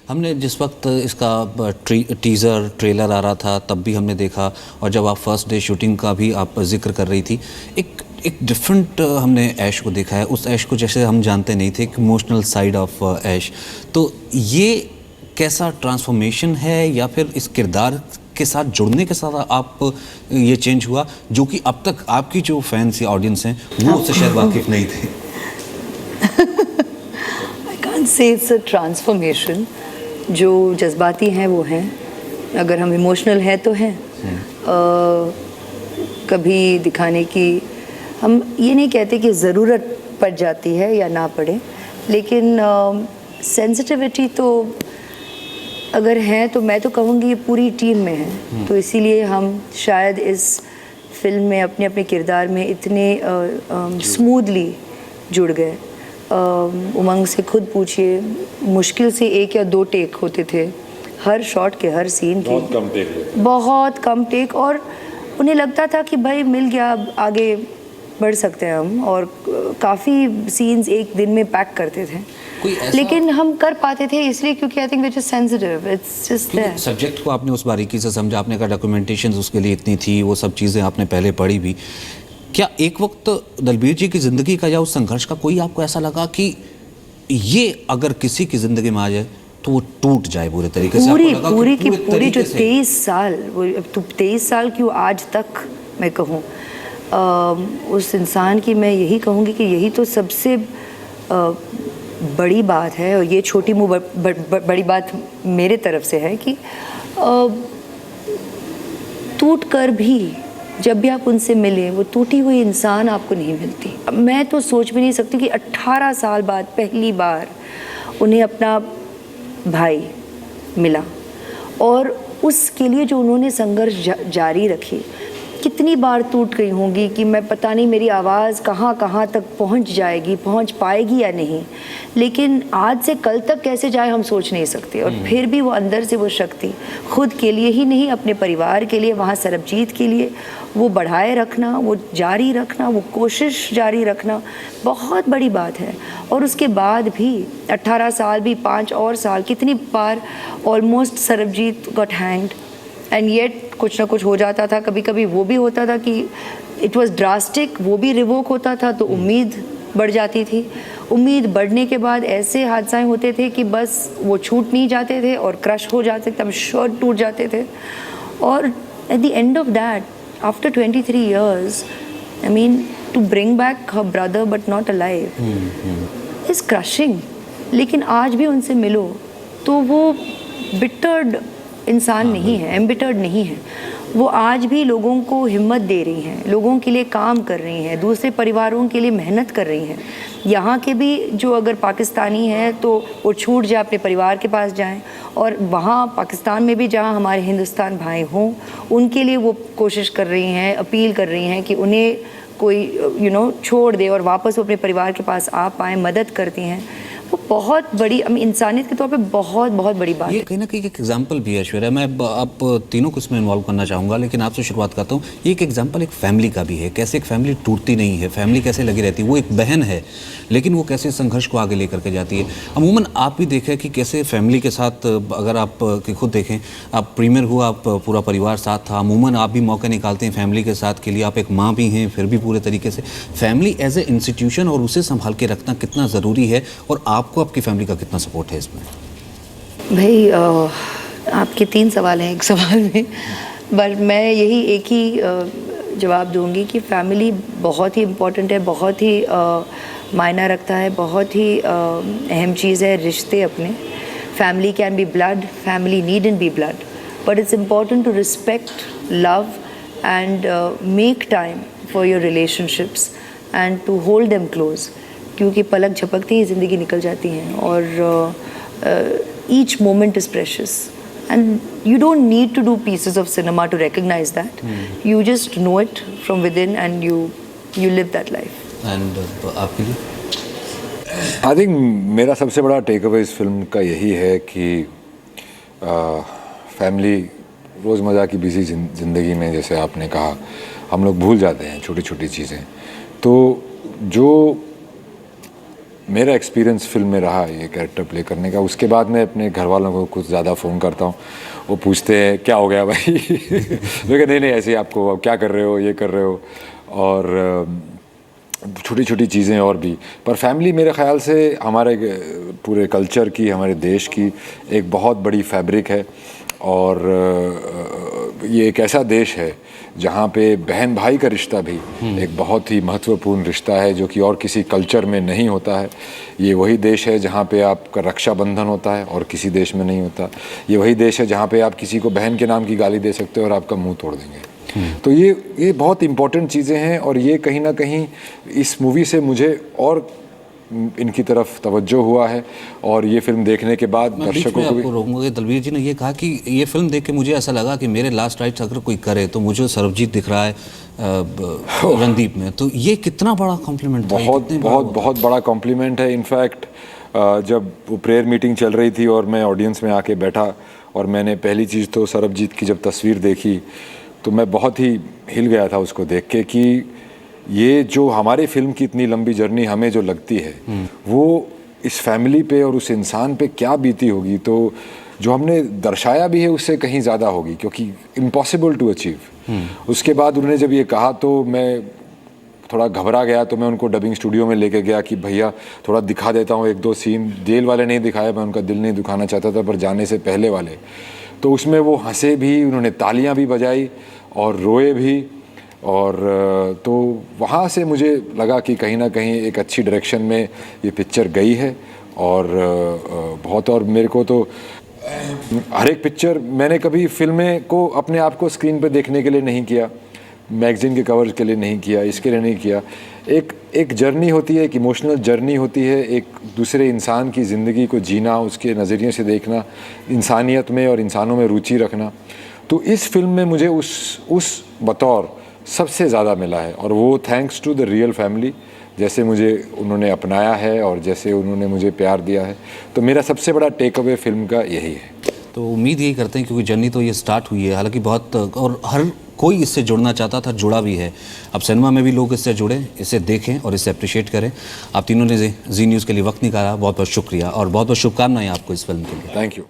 हमने जिस वक्त इसका टीज़र ट्रेलर आ रहा था तब भी हमने देखा, और जब आप फर्स्ट डे शूटिंग का भी आप जिक्र कर रही थी, एक डिफरेंट हमने ऐश को देखा है। उस ऐश को जैसे हम जानते नहीं थे, एक इमोशनल साइड ऑफ ऐश। तो ये कैसा ट्रांसफॉर्मेशन है, या फिर इस किरदार के साथ जुड़ने के साथ आप ये चेंज हुआ जो कि अब तक आपकी जो फैंस या ऑडियंस हैं वो उससे शायद वाकिफ नहीं थे? I can't say it's a transformation. जो जज्बाती हैं वो हैं, अगर हम इमोशनल हैं तो हैं। कभी दिखाने की हम ये नहीं कहते कि ज़रूरत पड़ जाती है या ना पड़े, लेकिन सेंसिटिविटी तो अगर है तो मैं तो कहूँगी ये पूरी टीम में है। तो इसीलिए हम शायद इस फिल्म में अपने अपने किरदार में इतने स्मूथली जुड़ गए। उमंग से खुद पूछिए, मुश्किल से 1 या 2 टेक होते थे हर शॉट के, हर सीन के, बहुत कम टेक, और उन्हें लगता था कि भाई मिल गया, अब आगे बढ़ सकते हैं हम, और काफ़ी सीन्स एक दिन में पैक करते थे। लेकिन हम कर पाते थे इसलिए क्योंकि I think which is sensitive, it's just there. Subject को आपने उस बारीकी से समझा, आपने कहा डॉक्यूमेंटेशन उसके लिए इतनी थी, वो सब चीज़ें आपने पहले पढ़ी भी। क्या एक वक्त दलबीर जी की ज़िंदगी का या उस संघर्ष का कोई आपको ऐसा लगा कि ये अगर किसी की ज़िंदगी में आ जाए तो वो टूट जाए पूरे तरीके से? पूरी जो 23 साल, वो 23 साल क्यों आज तक मैं कहूँ, उस इंसान की मैं यही कहूँगी कि यही तो सबसे बड़ी बात है। और ये छोटी मुँह बड़ी बात मेरे तरफ से है कि टूट कर भी जब भी आप उनसे मिले, वो टूटी हुई इंसान आपको नहीं मिलती। मैं तो सोच भी नहीं सकती कि 18 साल बाद पहली बार उन्हें अपना भाई मिला, और उसके लिए जो उन्होंने संघर्ष जारी रखी। कितनी बार टूट गई होंगी कि मैं पता नहीं मेरी आवाज़ कहाँ कहाँ तक पहुँच जाएगी, पहुँच पाएगी या नहीं, लेकिन आज से कल तक कैसे जाए हम सोच नहीं सकते। और फिर भी वो अंदर से वो शक्ति खुद के लिए ही नहीं, अपने परिवार के लिए, वहाँ सरबजीत के लिए वो बढ़ाए रखना, वो जारी रखना, वो कोशिश जारी रखना बहुत बड़ी बात है। और उसके बाद भी 18 साल भी, 5 और साल, कितनी बार almost Sarabjit got hanged, and yet कुछ ना कुछ हो जाता था। कभी कभी वो भी होता था कि इट वाज ड्रास्टिक, वो भी रिवोक होता था, तो उम्मीद बढ़ जाती थी। उम्मीद बढ़ने के बाद ऐसे हादसे होते थे कि बस वो छूट नहीं जाते थे और क्रश हो जाते थे, शर्ट टूट जाते थे। और at the end of that, after 23 years, I mean to bring back her brother but not alive is crushing. लेकिन आज भी उनसे मिलो तो वो बिटर्ड इंसान नहीं है, एम्बिटर्ड नहीं है। वो आज भी लोगों को हिम्मत दे रही हैं, लोगों के लिए काम कर रही हैं, दूसरे परिवारों के लिए मेहनत कर रही हैं। यहाँ के भी जो अगर पाकिस्तानी हैं तो वो छूट जाए, अपने परिवार के पास जाएं, और वहाँ पाकिस्तान में भी जहाँ हमारे हिंदुस्तान भाई हों, उनके लिए वो कोशिश कर रही हैं, अपील कर रही हैं कि उन्हें कोई छोड़ दे और वापस वो अपने परिवार के पास आ पाएँ, मदद करती हैं। वो बहुत बड़ी इंसानियत के तौर पे बहुत बहुत बड़ी बात है। ये कहीं ना कहीं एक एग्जाम्पल भी है ऐश्वर्या। मैं आप तीनों को इसमें इन्वॉल्व करना चाहूँगा, लेकिन आपसे शुरुआत करता हूँ। ये एक एग्जाम्पल एक फैमिली का भी है, कैसे एक फैमिली टूटती नहीं है, फैमिली कैसे लगी रहती है। वो एक बहन है लेकिन वो कैसे संघर्ष को आगे लेकर के जाती है। अमूमन आप भी देखें कि कैसे फैमिली के साथ, अगर आप खुद देखें, आप प्रीमियर हुआ, आप पूरा परिवार साथ था, अमूमन आप भी मौके निकालते हैं फैमिली के साथ के लिए। आप एक माँ भी हैं, फिर भी पूरे तरीके से फैमिली एज ए इंस्टीट्यूशन और उसे संभाल के रखना कितना ज़रूरी है, और आपको आपकी फैमिली का कितना सपोर्ट है इसमें? भाई आपके 3 सवाल हैं एक सवाल में, बट मैं यही एक ही जवाब दूंगी कि फैमिली बहुत ही इम्पोर्टेंट है, बहुत ही मायना रखता है, बहुत ही अहम चीज़ है। रिश्ते अपने, family can be blood, family needn't be blood, but it's important to respect, love and make time for your relationships and to hold them close, क्योंकि पलक झपकते ही ज़िंदगी निकल जाती हैं, और each moment is precious and you don't need to do pieces of cinema to recognise that. You just know it from within and you live that life. And आपके लिए? आई थिंक मेरा सबसे बड़ा take away इस film का यही है कि फैमिली, रोज़मर्रा की बिजी ज़िंदगी में, जैसे आपने कहा, हम लोग भूल जाते हैं छोटी छोटी चीज़ें। तो जो मेरा एक्सपीरियंस फिल्म में रहा ये कैरेक्टर प्ले करने का। उसके बाद मैं अपने घर वालों को कुछ ज़्यादा फ़ोन करता हूँ, वो पूछते हैं क्या हो गया भाई मैं कहता नहीं ऐसे ही आपको, अब क्या कर रहे हो, ये कर रहे हो, और छोटी छोटी चीज़ें और भी। पर फैमिली मेरे ख़्याल से हमारे पूरे कल्चर की, हमारे देश की एक बहुत बड़ी फैब्रिक है। और ये एक ऐसा देश है जहाँ पे बहन भाई का रिश्ता भी एक बहुत ही महत्वपूर्ण रिश्ता है, जो कि और किसी कल्चर में नहीं होता है। ये वही देश है जहाँ पे आपका रक्षाबंधन होता है और किसी देश में नहीं होता। ये वही देश है जहाँ पे आप किसी को बहन के नाम की गाली दे सकते हो और आपका मुंह तोड़ देंगे। तो ये बहुत इम्पोर्टेंट चीज़ें हैं, और ये कहीं ना कहीं इस मूवी से मुझे और इनकी तरफ तवज्जो हुआ है। और ये फिल्म देखने के बाद दर्शकों को भी आपको रोकूंगा। दलवीर जी ने ये कहा कि ये फिल्म देख के मुझे ऐसा लगा कि मेरे लास्ट राइट्स अगर कोई करे तो मुझे सरबजीत दिख रहा है रणदीप में। तो ये कितना बड़ा कॉम्प्लीमेंट था? बहुत बड़ा कॉम्प्लीमेंट है। इनफैक्ट जब वो प्रेयर मीटिंग चल रही थी और मैं ऑडियंस में आके बैठा और मैंने पहली चीज़ तो सरबजीत की जब तस्वीर देखी तो मैं बहुत ही हिल गया था उसको देख के, कि ये जो हमारे फिल्म की इतनी लंबी जर्नी हमें जो लगती है वो इस फैमिली पे और उस इंसान पे क्या बीती होगी। तो जो हमने दर्शाया भी है उससे कहीं ज़्यादा होगी, क्योंकि इम्पॉसिबल टू अचीव। उसके बाद उन्होंने जब ये कहा तो मैं थोड़ा घबरा गया, तो मैं उनको डबिंग स्टूडियो में लेके गया कि भैया थोड़ा दिखा देता हूँ एक दो सीन। जेल वाले नहीं दिखाया, मैं उनका दिल नहीं दुखाना चाहता था, पर जाने से पहले वाले तो उसमें वो हंसे भी, उन्होंने तालियां भी बजाई और रोए भी। और तो वहाँ से मुझे लगा कि कहीं ना कहीं एक अच्छी डायरेक्शन में ये पिक्चर गई है। और बहुत, और मेरे को तो हर एक पिक्चर मैंने कभी फिल्में को अपने आप को स्क्रीन पे देखने के लिए नहीं किया, मैगज़ीन के कवर के लिए नहीं किया, इसके लिए नहीं किया। एक जर्नी होती है, एक इमोशनल जर्नी होती है, एक दूसरे इंसान की ज़िंदगी को जीना, उसके नज़रिए से देखना, इंसानियत में और इंसानों में रुचि रखना। तो इस फिल्म में मुझे उस बतौर सबसे ज़्यादा मिला है, और वो thanks to the real family, जैसे मुझे उन्होंने अपनाया है और जैसे उन्होंने मुझे प्यार दिया है। तो मेरा सबसे बड़ा टेक अवे फिल्म का यही है। तो उम्मीद यही करते हैं, क्योंकि जर्नी तो ये स्टार्ट हुई है, हालांकि बहुत, और हर कोई इससे जुड़ना चाहता था, जुड़ा भी है। अब सिनेमा में भी लोग इससे जुड़े, इसे देखें और इसे अप्रिशिएट करें। आप तीनों ने जी न्यूज़ के लिए वक्त निकाला, बहुत बहुत शुक्रिया और बहुत बहुत शुभकामनाएं आपको इस फिल्म के लिए। Thank you.